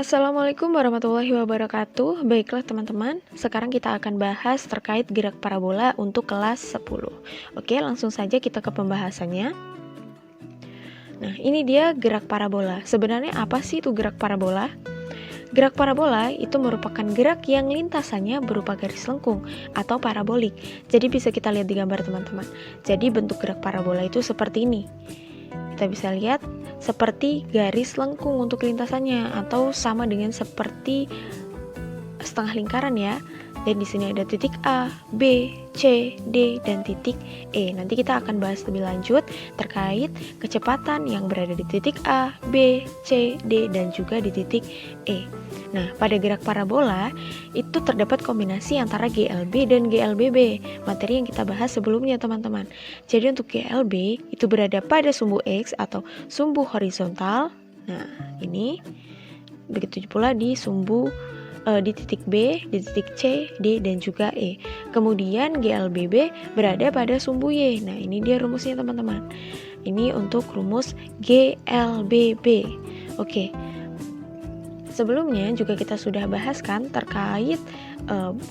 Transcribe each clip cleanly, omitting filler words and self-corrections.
Assalamualaikum warahmatullahi wabarakatuh. Baiklah teman-teman, sekarang kita akan bahas terkait gerak parabola untuk kelas 10. Oke, langsung saja kita ke pembahasannya. Nah, ini dia gerak parabola. Sebenarnya apa sih itu gerak parabola? Gerak parabola itu merupakan gerak yang lintasannya berupa garis lengkung atau parabolik. Jadi bisa kita lihat di gambar teman-teman. Jadi bentuk gerak parabola itu seperti ini. Kita bisa lihat seperti garis lengkung untuk lintasannya atau sama dengan seperti setengah lingkaran ya. Dan di sini ada titik A, B, C, D, dan titik E. Nanti kita akan bahas lebih lanjut terkait kecepatan yang berada di titik A, B, C, D, dan juga di titik E. Nah, pada gerak parabola itu terdapat kombinasi antara GLB dan GLBB, materi yang kita bahas sebelumnya teman-teman. Jadi untuk GLB itu berada pada sumbu X atau sumbu horizontal. Nah, ini begitu pula di sumbu di titik B, di titik C, D, dan juga E. Kemudian GLBB berada pada sumbu Y. Nah, ini dia rumusnya teman-teman. Ini untuk rumus GLBB. Oke. Sebelumnya juga kita sudah bahaskan terkait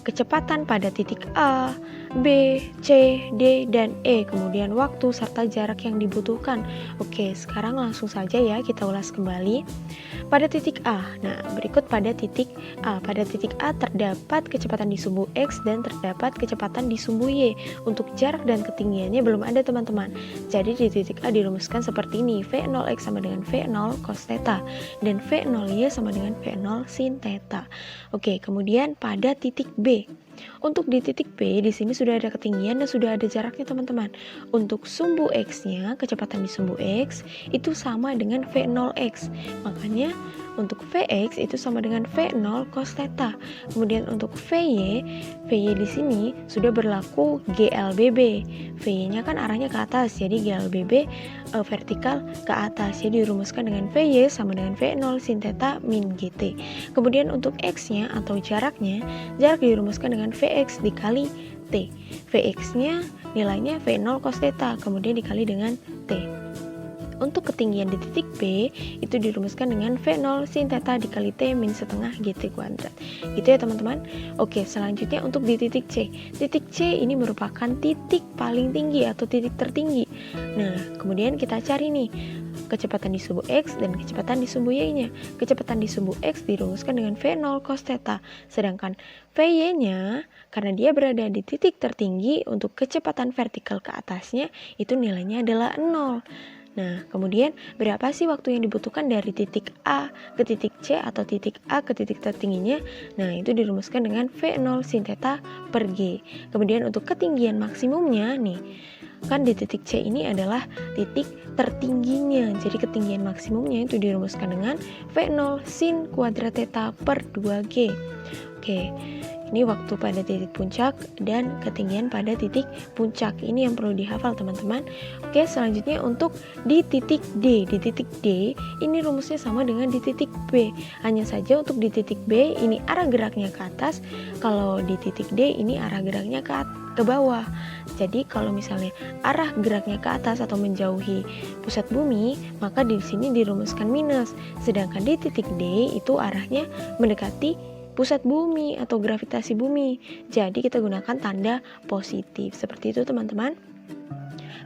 kecepatan pada titik A, B, C, D, dan E, kemudian waktu serta jarak yang dibutuhkan. Oke, sekarang langsung saja ya kita ulas kembali. Pada titik A, nah berikut pada titik A. Pada titik A terdapat kecepatan di sumbu X dan terdapat kecepatan di sumbu Y. Untuk jarak dan ketinggiannya belum ada teman-teman. Jadi di titik A dirumuskan seperti ini. V0X sama dengan V0 cos theta dan V0Y sama dengan V0 sin theta. Oke, kemudian pada titik B. Untuk di titik B, di sini sudah ada ketinggian dan sudah ada jaraknya teman-teman. Untuk sumbu X-nya, kecepatan di sumbu X itu sama dengan V0X. Makanya untuk Vx itu sama dengan V0 cos theta. Kemudian untuk Vy di sini sudah berlaku GLBB. Vy-nya kan arahnya ke atas, jadi GLBB vertikal ke atas. Jadi dirumuskan dengan Vy sama dengan V0 sin theta min GT. Kemudian untuk X-nya atau jaraknya, jarak dirumuskan dengan Vx dikali T. Vx-nya nilainya V0 cos theta, kemudian dikali dengan T. Untuk ketinggian di titik B itu dirumuskan dengan V0 sin theta dikali T min setengah GT kuadrat. Gitu ya teman-teman. Oke, selanjutnya untuk di titik C. Titik C ini merupakan titik paling tinggi atau titik tertinggi. Nah, kemudian kita cari nih kecepatan di sumbu X dan kecepatan di sumbu Y-nya. Kecepatan di sumbu X dirumuskan dengan V0 cos theta. Sedangkan Vy-nya, karena dia berada di titik tertinggi, untuk kecepatan vertikal ke atasnya, itu nilainya adalah 0. Nah, kemudian berapa sih waktu yang dibutuhkan dari titik A ke titik C atau titik A ke titik tertingginya? Nah, itu dirumuskan dengan V0 sin theta per G. Kemudian untuk ketinggian maksimumnya nih, kan di titik C ini adalah titik tertingginya. Jadi ketinggian maksimumnya itu dirumuskan dengan V0 sin kuadrat theta per 2G. Oke. Ini waktu pada titik puncak dan ketinggian pada titik puncak. Ini yang perlu dihafal teman-teman. Oke, selanjutnya untuk di titik D. Di titik D, ini rumusnya sama dengan di titik B. Hanya saja untuk di titik B, ini arah geraknya ke atas. Kalau di titik D, ini arah geraknya ke bawah. Jadi kalau misalnya arah geraknya ke atas atau menjauhi pusat bumi, maka di sini dirumuskan minus. Sedangkan di titik D, itu arahnya mendekati pusat bumi atau gravitasi bumi. Jadi kita gunakan tanda positif. Seperti itu teman-teman.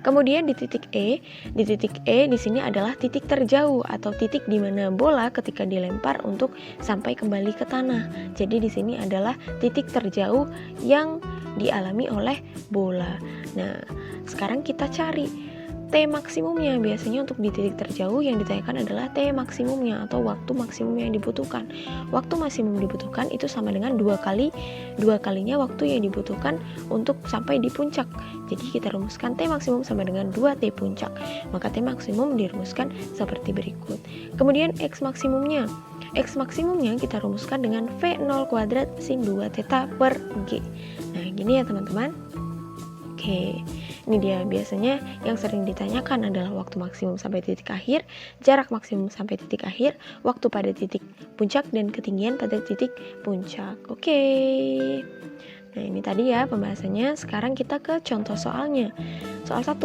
Kemudian di titik E di sini adalah titik terjauh atau titik di mana bola ketika dilempar untuk sampai kembali ke tanah. Jadi di sini adalah titik terjauh yang dialami oleh bola. Nah, sekarang kita cari T maksimumnya. Biasanya untuk di titik terjauh yang ditanyakan adalah T maksimumnya atau waktu maksimum yang dibutuhkan. Waktu maksimum dibutuhkan itu sama dengan dua kalinya waktu yang dibutuhkan untuk sampai di puncak. Jadi kita rumuskan T maksimum sama dengan 2T puncak. Maka T maksimum dirumuskan seperti berikut. Kemudian X maksimumnya. X maksimumnya kita rumuskan dengan V0 kuadrat sin 2 theta per G. Nah, gini ya teman-teman. Oke. Ini dia biasanya yang sering ditanyakan adalah waktu maksimum sampai titik akhir, jarak maksimum sampai titik akhir, waktu pada titik puncak, dan ketinggian pada titik puncak. Oke. Nah, ini tadi ya pembahasannya. Sekarang kita ke contoh soalnya. Soal 1.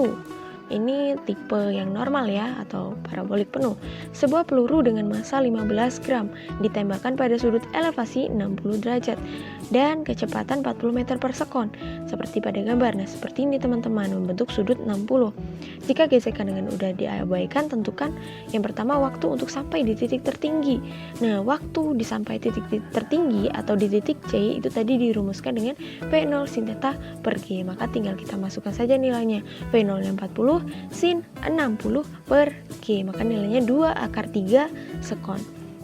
Ini tipe yang normal ya, atau parabolik penuh. Sebuah peluru dengan massa 15 gram ditembakkan pada sudut elevasi 60 derajat dan kecepatan 40 meter per sekon. Seperti pada gambar. Nah, seperti ini teman-teman, membentuk sudut 60. Jika gesekan dengan udah diabaikan, tentukan yang pertama waktu untuk sampai di titik tertinggi. Nah, waktu di sampai titik tertinggi atau di titik C itu tadi dirumuskan dengan V0 sin theta per G. Maka tinggal kita masukkan saja nilainya. V0 nya 40 sin 60 per G, maka nilainya 2 akar 3 sekon.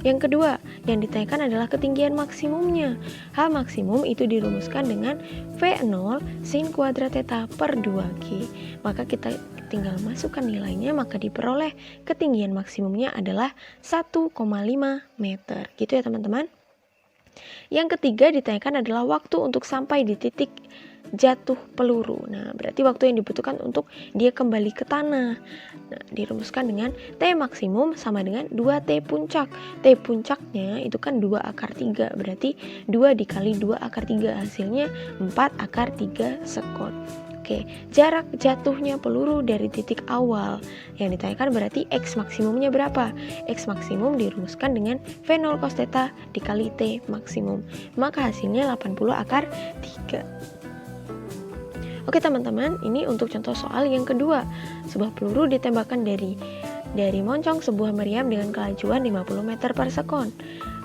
Yang kedua, yang ditanyakan adalah ketinggian maksimumnya. H maksimum itu dirumuskan dengan V0 sin kuadrat theta per 2G. Maka kita tinggal masukkan nilainya, maka diperoleh ketinggian maksimumnya adalah 1,5 meter. Gitu ya teman-teman. Yang ketiga ditanyakan adalah waktu untuk sampai di titik jatuh peluru. Nah, berarti waktu yang dibutuhkan untuk dia kembali ke tanah. Nah, dirumuskan dengan T maksimum sama dengan 2T puncak. T puncaknya itu kan 2 akar 3, berarti 2 dikali 2 akar 3, hasilnya 4 akar 3 sekon. Oke, jarak jatuhnya peluru dari titik awal. Yang ditanyakan berarti X maksimumnya berapa? X maksimum dirumuskan dengan V0 cos theta dikali T maksimum. Maka hasilnya 80 akar 3. Oke teman-teman, ini untuk contoh soal yang kedua. Sebuah peluru ditembakkan dari moncong sebuah meriam dengan kelajuan 50 meter per sekon,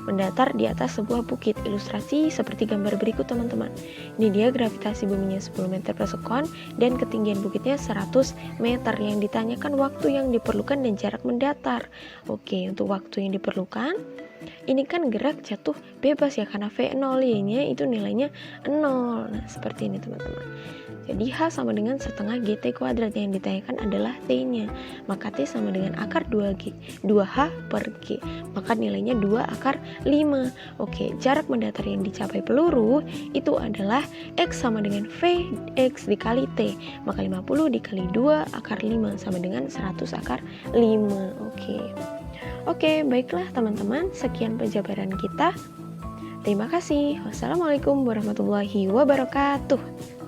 mendatar di atas sebuah bukit. Ilustrasi seperti gambar berikut teman-teman. Ini dia gravitasi buminya 10 meter per sekon dan ketinggian bukitnya 100 meter. Yang ditanyakan waktu yang diperlukan dan jarak mendatar. Oke, untuk waktu yang diperlukan, ini kan gerak jatuh bebas ya, karena V0 nya itu nilainya 0. Nah, seperti ini teman-teman. Jadi H sama dengan setengah GT kuadrat. Yang ditanyakan adalah T-nya. Maka T sama dengan akar 2G, 2H per G. Maka nilainya 2 akar 5. Oke, jarak mendatar yang dicapai peluru itu adalah X sama dengan Vx dikali T. Maka 50 dikali 2 akar 5 sama dengan 100 akar 5. Oke, baiklah teman-teman. Sekian penjabaran kita. Terima kasih. Wassalamualaikum warahmatullahi wabarakatuh.